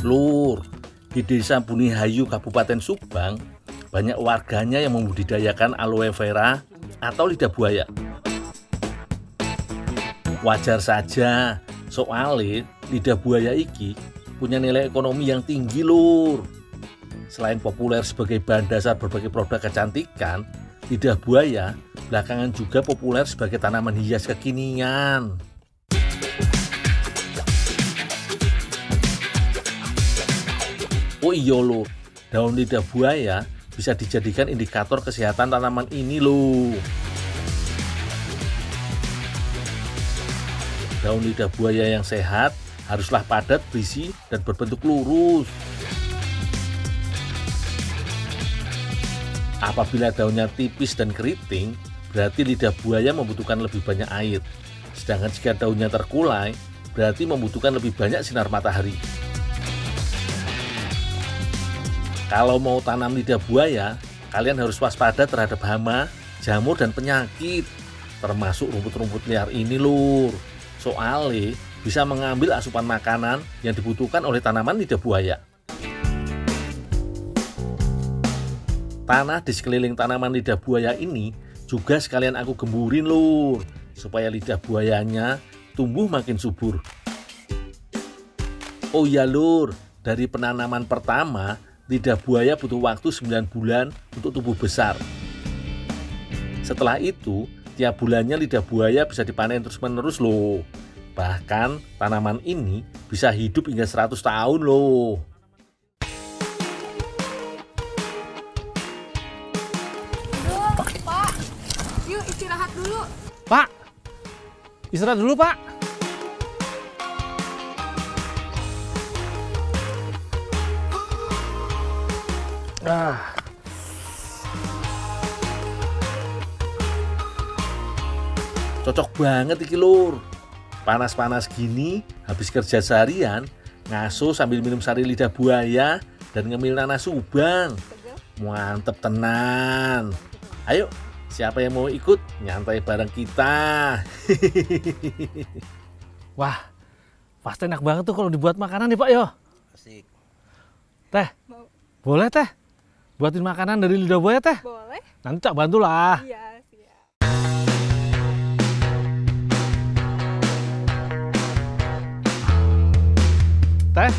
Lur, di Desa Bunihayu, Kabupaten Subang, banyak warganya yang membudidayakan aloe vera atau lidah buaya. Wajar saja, soalnya lidah buaya iki punya nilai ekonomi yang tinggi, Lur. Selain populer sebagai bahan dasar berbagai produk kecantikan, lidah buaya belakangan juga populer sebagai tanaman hias kekinian. Oh iya Lur, daun lidah buaya bisa dijadikan indikator kesehatan tanaman ini loh. Daun lidah buaya yang sehat haruslah padat, berisi, dan berbentuk lurus. Apabila daunnya tipis dan keriting, berarti lidah buaya membutuhkan lebih banyak air. Sedangkan jika daunnya terkulai, berarti membutuhkan lebih banyak sinar matahari. Kalau mau tanam lidah buaya, kalian harus waspada terhadap hama, jamur, dan penyakit, termasuk rumput-rumput liar ini, Lur. Soalnya bisa mengambil asupan makanan yang dibutuhkan oleh tanaman lidah buaya. Tanah di sekeliling tanaman lidah buaya ini juga sekalian aku gemburin, Lur, supaya lidah buayanya tumbuh makin subur. Oh iya, Lur, dari penanaman pertama, lidah buaya butuh waktu 9 bulan untuk tumbuh besar. Setelah itu, tiap bulannya lidah buaya bisa dipanen terus-menerus loh. Bahkan tanaman ini bisa hidup hingga 100 tahun loh. Pak, yuk istirahat dulu. Pak, istirahat dulu, Pak. Cocok banget iki, Lur. Panas-panas gini, habis kerja seharian, ngasuh sambil minum sari lidah buaya dan ngemil nanas Subang. Mantep tenan. Ayo, siapa yang mau ikut nyantai bareng kita? Wah, pasti enak banget tuh kalau dibuat makanan nih, Pak, yo. Asik. Teh, Mau. boleh teh? Buatin makanan dari lidah buaya, teh? Boleh? Nanti tak bantu lah. Iya, siap. Teh,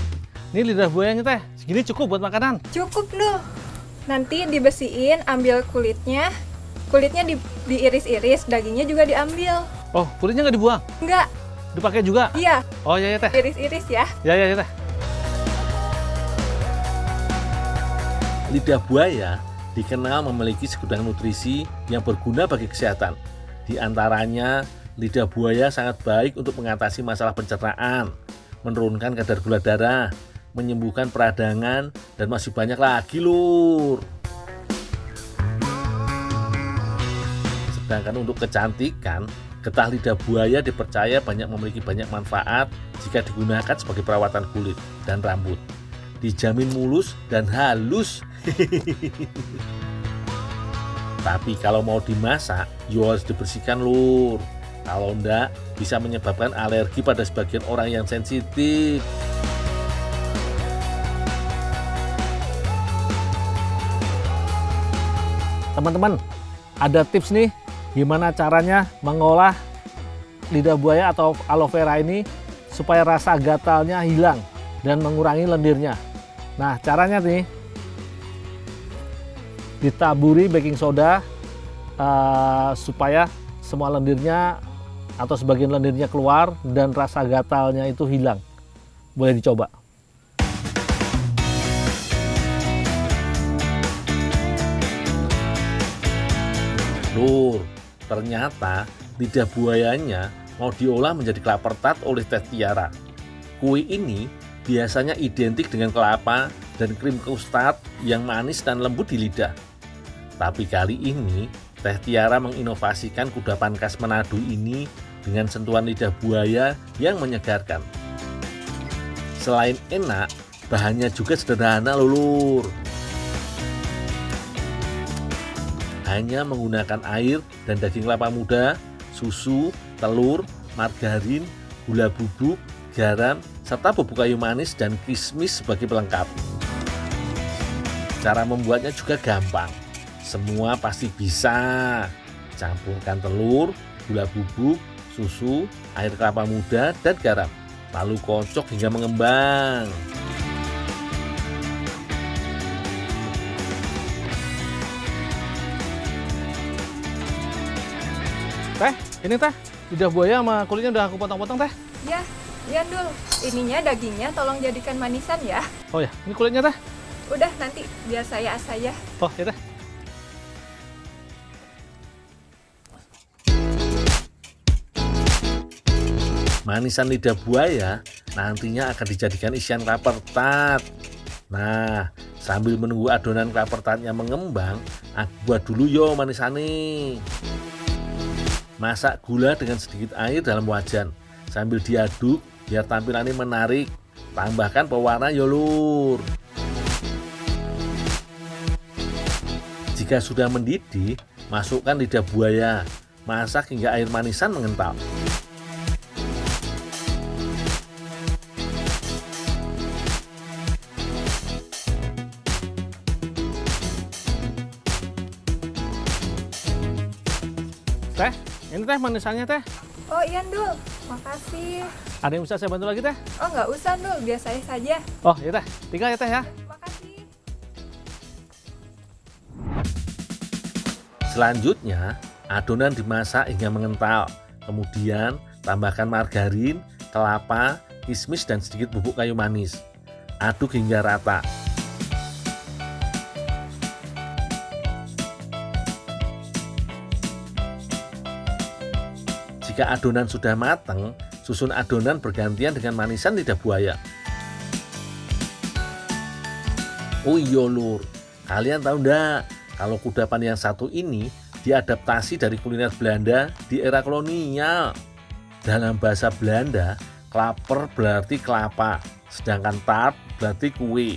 ini lidah buayanya, teh. Segini cukup buat makanan. Cukup loh. Nanti dibersihin, ambil kulitnya. Kulitnya diiris-iris, dagingnya juga diambil. Oh, kulitnya nggak dibuang? Enggak, Dipakai juga? iya, Oh, iya, teh. iris-iris ya. Ya, teh. Lidah buaya dikenal memiliki segudang nutrisi yang berguna bagi kesehatan. Di antaranya, lidah buaya sangat baik untuk mengatasi masalah pencernaan, menurunkan kadar gula darah, menyembuhkan peradangan, dan masih banyak lagi, Lur. Sedangkan untuk kecantikan, getah lidah buaya dipercaya memiliki banyak manfaat jika digunakan sebagai perawatan kulit dan rambut. Dijamin mulus dan halus. Tapi kalau mau dimasak, ya harus dibersihkan, Lur. Kalau enggak, bisa menyebabkan alergi pada sebagian orang yang sensitif. Teman-teman, ada tips nih gimana caranya mengolah lidah buaya atau aloe vera ini supaya rasa gatalnya hilang dan mengurangi lendirnya. Nah, caranya nih ditaburi baking soda supaya semua lendirnya atau sebagian lendirnya keluar dan rasa gatalnya itu hilang. Boleh dicoba. Lur, ternyata lidah buayanya mau diolah menjadi kelapa tart oleh Teh Tiara. Kue ini biasanya identik dengan kelapa dan krim custard yang manis dan lembut di lidah. Tapi kali ini Teh Tiara menginovasikan kudapan khas Manado ini dengan sentuhan lidah buaya yang menyegarkan. Selain enak, bahannya juga sederhana, Lur. hanya menggunakan air dan daging kelapa muda, susu, telur, margarin, gula bubuk, garam, serta bubuk kayu manis dan kismis sebagai pelengkap. Cara membuatnya juga gampang. Semua pasti bisa. Campurkan telur, gula bubuk, susu, air kelapa muda, dan garam. Lalu kocok hingga mengembang. Teh, ini teh, lidah buaya sama kulitnya udah aku potong-potong teh. Ya, Dul. Ininya dagingnya tolong jadikan manisan ya. Oh ya, ini kulitnya teh. Udah, nanti biar saya asah ya. Oh ya teh. Manisan lidah buaya nantinya akan dijadikan isian klaper tart. Nah, sambil menunggu adonan klaper tartnya mengembang, aku buat dulu yo manisane. Masak gula dengan sedikit air dalam wajan sambil diaduk biar tampilannya menarik. Tambahkan pewarna yo lur. Jika sudah mendidih, masukkan lidah buaya. Masak hingga air manisan mengental. Teh, ini teh manisannya teh. Oh iya, Dul. Makasih. Ada yang bisa saya bantu lagi teh? Oh, nggak usah, Dul. Biar saya saja. Oh ya teh, 3 ya teh ya. Makasih. Selanjutnya, adonan dimasak hingga mengental. Kemudian, tambahkan margarin, kelapa, kismis, dan sedikit bubuk kayu manis. Aduk hingga rata. Jika adonan sudah matang, susun adonan bergantian dengan manisan lidah buaya. Oh iya lur, kalian tahu enggak kalau kudapan yang satu ini diadaptasi dari kuliner Belanda di era kolonial. Dalam bahasa Belanda, klaper berarti kelapa, sedangkan tart berarti kue.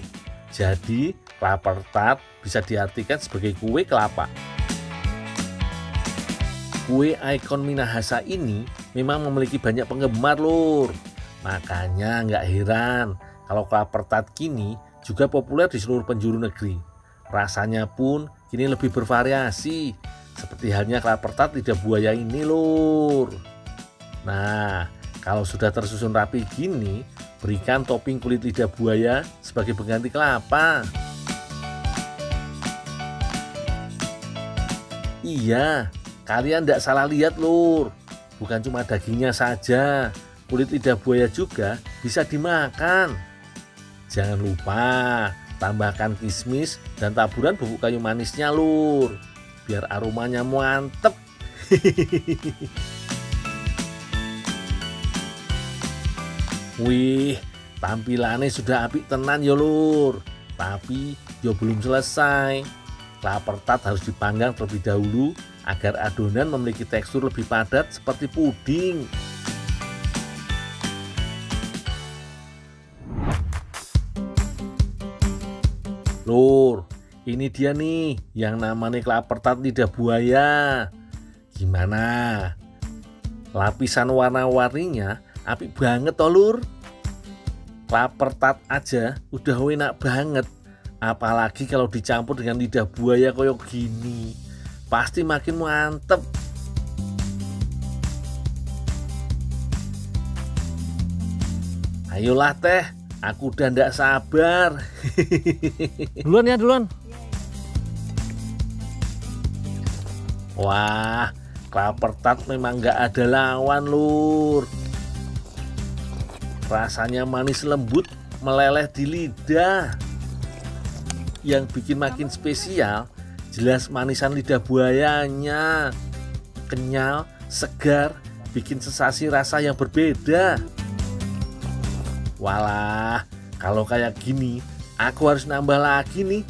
Jadi, klaper tart bisa diartikan sebagai kue kelapa. Kue ikon Minahasa ini memang memiliki banyak penggemar lur. Makanya nggak heran kalau klaper tart kini juga populer di seluruh penjuru negeri. Rasanya pun kini lebih bervariasi, seperti halnya klaper tart lidah buaya ini lur. Nah, kalau sudah tersusun rapi gini, berikan topping kulit lidah buaya sebagai pengganti kelapa. Iya, kalian tidak salah lihat lur, bukan cuma dagingnya saja, kulit lidah buaya juga bisa dimakan. Jangan lupa tambahkan kismis dan taburan bubuk kayu manisnya lur, biar aromanya mantep. Wih, tampilannya sudah apik tenan ya lur, tapi yo belum selesai. Klaper tart harus dipanggang terlebih dahulu agar adonan memiliki tekstur lebih padat seperti puding. Lur, ini dia nih yang namanya klaper tart lidah buaya. Gimana? Lapisan warna-warninya apik banget toh lur. Klaper tart aja udah enak banget. Apalagi kalau dicampur dengan lidah buaya kayak gini, pasti makin mantep. Ayolah teh, aku udah ndak sabar. Duluan ya, duluan. Wah, klaper tart memang nggak ada lawan lur. Rasanya manis lembut, meleleh di lidah. Yang bikin makin spesial, jelas manisan lidah buayanya. Kenyal, segar, bikin sensasi rasa yang berbeda. Walah, kalau kayak gini, aku harus nambah lagi nih.